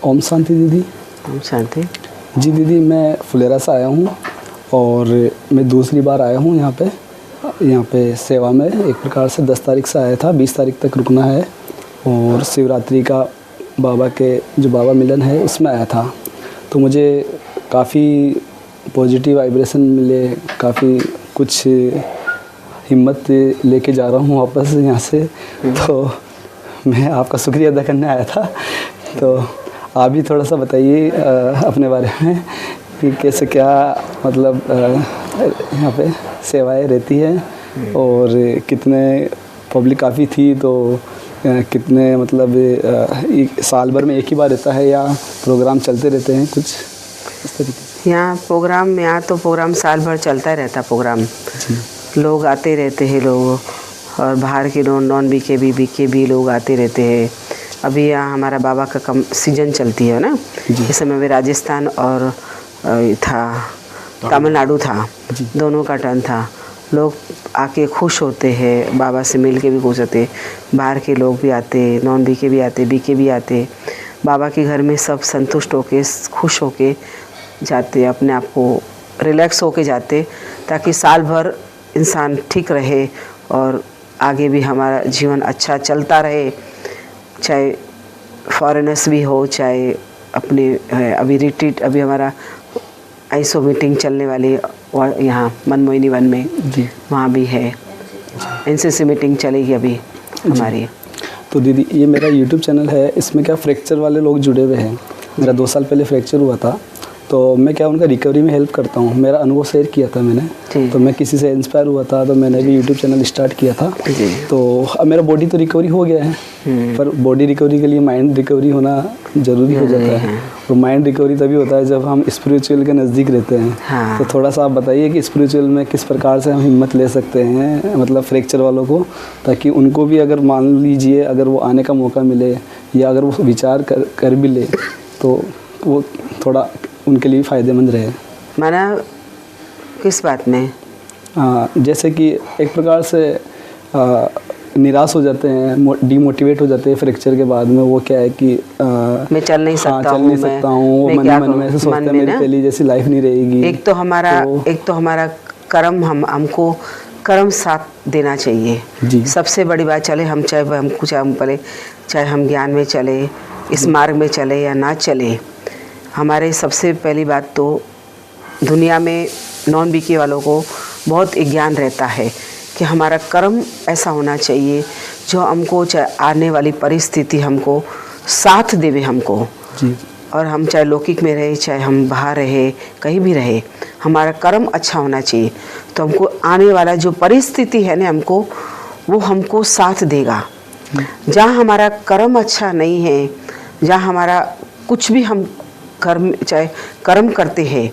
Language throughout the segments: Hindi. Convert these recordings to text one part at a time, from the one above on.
ओम शांति दीदी। ओम शांति। जी दीदी, मैं फुलेरा से आया हूँ और मैं दूसरी बार आया हूँ यहाँ पे सेवा में। एक प्रकार से 10 तारीख से आया था, 20 तारीख तक रुकना है और शिवरात्रि का बाबा के जो बाबा मिलन है उसमें आया था। तो मुझे काफ़ी पॉजिटिव वाइब्रेशन मिले, काफ़ी कुछ हिम्मत लेके जा रहा हूँ वापस यहाँ से। तो मैं आपका शुक्रिया अदा करने आया था। तो आप भी थोड़ा सा बताइए अपने बारे में कि कैसे क्या मतलब यहाँ पे सेवाएं रहती हैं और कितने पब्लिक काफ़ी थी, तो कितने मतलब साल भर में एक ही बार रहता है या प्रोग्राम चलते रहते हैं कुछ इस तरीके से? यहाँ तो प्रोग्राम साल भर चलता रहता प्रोग्राम। लोग आते रहते हैं लोग, और बाहर के नॉन बीके भी लोग आते रहते हैं। अभी यहाँ हमारा बाबा का कम सीजन चलती है ना, इस समय में राजस्थान और तमिलनाडु था, दोनों का टर्न था। लोग आके खुश होते हैं, बाबा से मिल के भी खुश होते। बाहर के लोग भी आते, नॉन बीके भी आते, बीके भी आते। बाबा के घर में सब संतुष्ट होके खुश होके जाते, अपने आप को रिलैक्स होके जाते, ताकि साल भर इंसान ठीक रहे और आगे भी हमारा जीवन अच्छा चलता रहे। चाहे फॉरेनर्स भी हो, चाहे अपने अभी रिट्रीट, अभी हमारा आईसो मीटिंग चलने वाली यहाँ मनमोहिनी वन में, वहाँ भी है। एनसीसी मीटिंग चलेगी अभी हमारी। तो दीदी, ये मेरा यूट्यूब चैनल है, इसमें क्या फ्रैक्चर वाले लोग जुड़े हुए हैं। मेरा 2 साल पहले फ्रैक्चर हुआ था, तो मैं क्या उनका रिकवरी में हेल्प करता हूँ। मेरा अनुभव शेयर किया था मैंने, तो मैं किसी से इंस्पायर हुआ था, तो मैंने भी यूट्यूब चैनल स्टार्ट किया था। तो अब मेरा बॉडी तो रिकवरी हो गया है, पर बॉडी रिकवरी के लिए माइंड रिकवरी होना ज़रूरी हो जाता है। और माइंड रिकवरी तभी होता है जब हम स्पिरिचुअल के नज़दीक रहते हैं। तो थोड़ा सा आप बताइए कि स्पिरिचुअल में किस प्रकार से हम हिम्मत ले सकते हैं, मतलब फ्रैक्चर वालों को, ताकि उनको भी अगर मान लीजिए अगर वो आने का मौका मिले या अगर वो विचार कर भी ले, तो वो थोड़ा उनके लिए फ़ायदेमंद रहे। माना किस बात में? जैसे कि एक प्रकार से निराश हो जाते हैं, डीमोटिवेट हो जाते हैं फ्रैक्चर के बाद में। वो क्या है कि मैं चल नहीं सकता हूँ, वो मन में ऐसे सोचते हैं मेरी पहली जैसी लाइफ नहीं रहेगी। एक तो हमारा कर्म, हमको कर्म साथ देना चाहिए। सबसे बड़ी बात, चाहे हम ज्ञान में चले, इस मार्ग में चले या ना चले, हमारे सबसे पहली बात तो दुनिया में नॉन बीके वालों को बहुत ज्ञान रहता है कि हमारा कर्म ऐसा होना चाहिए जो हमको, चाहे आने वाली परिस्थिति हमको साथ देवे हमको। और हम चाहे लौकिक में रहे, चाहे हम बाहर रहे, कहीं भी रहे, हमारा कर्म अच्छा होना चाहिए। तो हमको आने वाला जो परिस्थिति है ना, वो हमको साथ देगा। जहाँ हमारा कर्म अच्छा नहीं है, जहाँ हमारा कुछ भी हम चाहे कर्म करते हैं,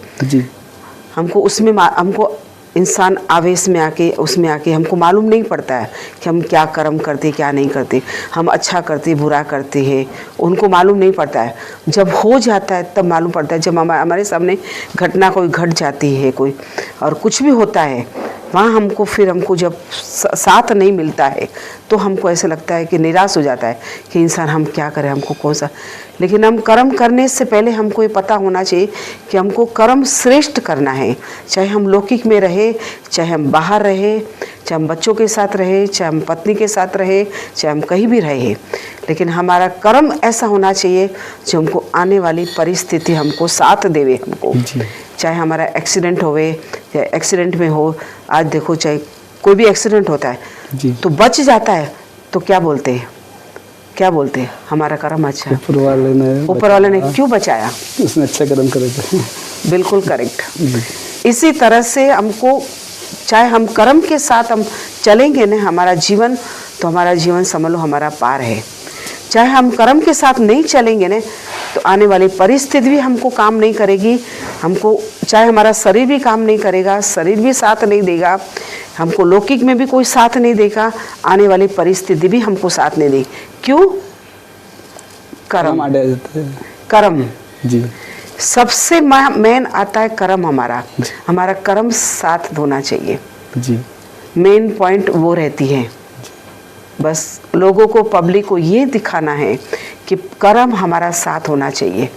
हमको उसमें हमको इंसान आवेश में आके हमको मालूम नहीं पड़ता है कि हम क्या कर्म करते क्या नहीं करते, हम अच्छा करते बुरा करते हैं, उनको मालूम नहीं पड़ता है। जब हो जाता है तब मालूम पड़ता है। जब हमारे सामने घटना कोई घट जाती है कोई, और कुछ भी होता है, वहाँ हमको जब साथ नहीं मिलता है तो हमको ऐसा लगता है कि निराश हो जाता है कि इंसान हम क्या करें, हमको कौन सा। लेकिन हम कर्म करने से पहले हमको ये पता होना चाहिए कि हमको कर्म श्रेष्ठ करना है। चाहे हम लौकिक में रहे, चाहे हम बाहर रहे, चाहे हम बच्चों के साथ रहे, चाहे हम पत्नी के साथ रहे, चाहे हम कहीं भी रहे, लेकिन हमारा कर्म ऐसा होना चाहिए जो हमको आने वाली परिस्थिति हमको साथ देवे हमको। चाहे हमारा एक्सीडेंट होवे या एक्सीडेंट में हो, आज देखो चाहे कोई भी एक्सीडेंट होता है तो बच जाता है, तो क्या बोलते हैं हमारा कर्म अच्छा है, ऊपर वाले ने क्यों बचाया, उसने अच्छा कर्म करे थे। बिल्कुल करेक्ट। इसी तरह से हमको, चाहे हम कर्म के साथ हम चलेंगे ना हमारा जीवन, तो हमारा जीवन समझ लो हमारा पार है। चाहे हम कर्म के साथ नहीं चलेंगे ना, तो आने वाली परिस्थिति भी हमको काम नहीं करेगी। हमको चाहे हमारा शरीर भी काम नहीं करेगा, शरीर भी साथ नहीं देगा, हमको लौकिक में भी कोई साथ नहीं देगा, आने वाली परिस्थिति भी हमको साथ नहीं देगी। क्यों? कर्म जी सबसे मेन आता है कर्म। हमारा कर्म साथ होना चाहिए जी। मेन पॉइंट वो रहती है। बस लोगों को, पब्लिक को ये दिखाना है कि कर्म हमारा साथ होना चाहिए।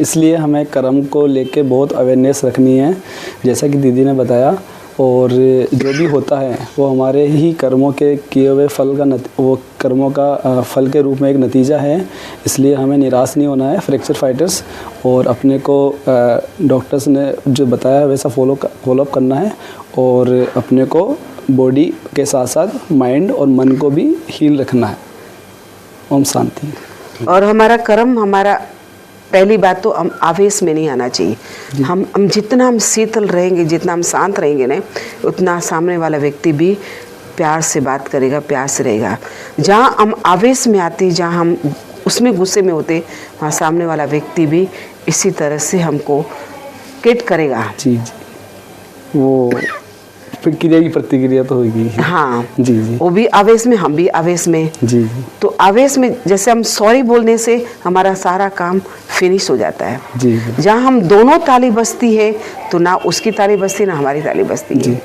इसलिए हमें कर्म को लेके बहुत अवेयरनेस रखनी है, जैसा कि दीदी ने बताया। और जो भी होता है वो हमारे ही कर्मों के किए हुए फल का वो कर्मों का फल के रूप में एक नतीजा है। इसलिए हमें निराश नहीं होना है फ्रैक्चर फाइटर्स, और अपने को डॉक्टर्स ने जो बताया वैसा फॉलोअप करना है, और अपने को बॉडी के साथ साथ माइंड और मन को भी हील रखना है। ओम शांति। और हमारा कर्म, हमारा पहली बात तो हम आवेश में नहीं आना चाहिए। हम जितना हम शीतल रहेंगे, जितना हम शांत रहेंगे ना, उतना सामने वाला व्यक्ति भी प्यार से बात करेगा, प्यार से रहेगा। जहाँ हम आवेश में आते, जहाँ हम उसमें गुस्से में होते, वहाँ सामने वाला व्यक्ति भी इसी तरह से हमको किट करेगा। जी जी, वो क्रिया की प्रतिक्रिया तो होगी। हाँ जी जी, वो भी आवेश में, हम भी आवेश में। जी जी, तो आवेश में जैसे हम सॉरी बोलने से हमारा सारा काम फिनिश हो जाता है। जी जी, जहाँ हम दोनों ताली बजती है तो ना उसकी ताली बजती ना हमारी ताली बजती जी। है।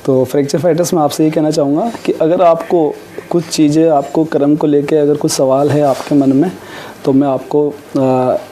तो फ्रैक्चर फाइटर्स में आपसे ये कहना चाहूँगा कि अगर आपको कुछ चीज़ें, आपको कर्म को लेके अगर कुछ सवाल है आपके मन में, तो मैं आपको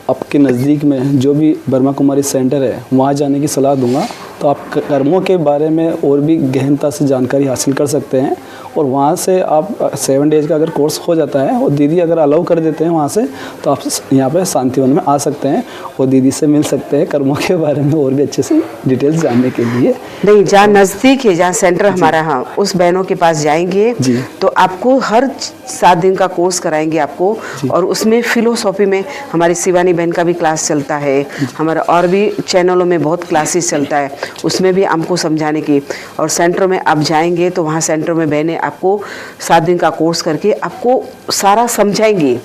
आपके नज़दीक में जो भी ब्रह्मा कुमारी सेंटर है वहाँ जाने की सलाह दूंगा। तो आप कर्मों के बारे में और भी गहनता से जानकारी हासिल कर सकते हैं, और वहाँ से आप 7 डेज का अगर कोर्स हो जाता है और दीदी अगर अलाउ कर देते हैं वहाँ से, तो आप यहाँ पे शांतिवन में आ सकते हैं और दीदी से मिल सकते हैं कर्मों के बारे में और भी अच्छे से डिटेल्स जानने के लिए। नहीं, जहाँ नज़दीक है, जहाँ सेंटर हमारा, हाँ, उस बहनों के पास जाएंगे तो आपको हर 7 दिन का कोर्स कराएंगे आपको। और उसमें फिलोसॉफी में हमारी शिवानी बहन का भी क्लास चलता है, हमारा और भी चैनलों में बहुत क्लासेस चलता है, उसमें भी हमको समझाने की। और सेंटर में आप जाएंगे तो वहाँ सेंटर में बहनें आपको 7 दिन का कोर्स करके आपको सारा समझाएंगी,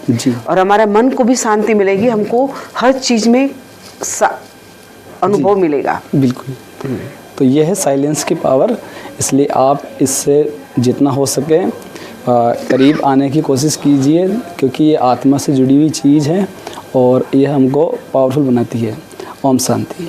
और हमारा मन को भी शांति मिलेगी, हमको हर चीज़ में अनुभव मिलेगा। बिल्कुल। तो यह है साइलेंस की पावर। इसलिए आप इससे जितना हो सके करीब आने की कोशिश कीजिए, क्योंकि ये आत्मा से जुड़ी हुई चीज़ है और ये हमको पावरफुल बनाती है। ओम शांति।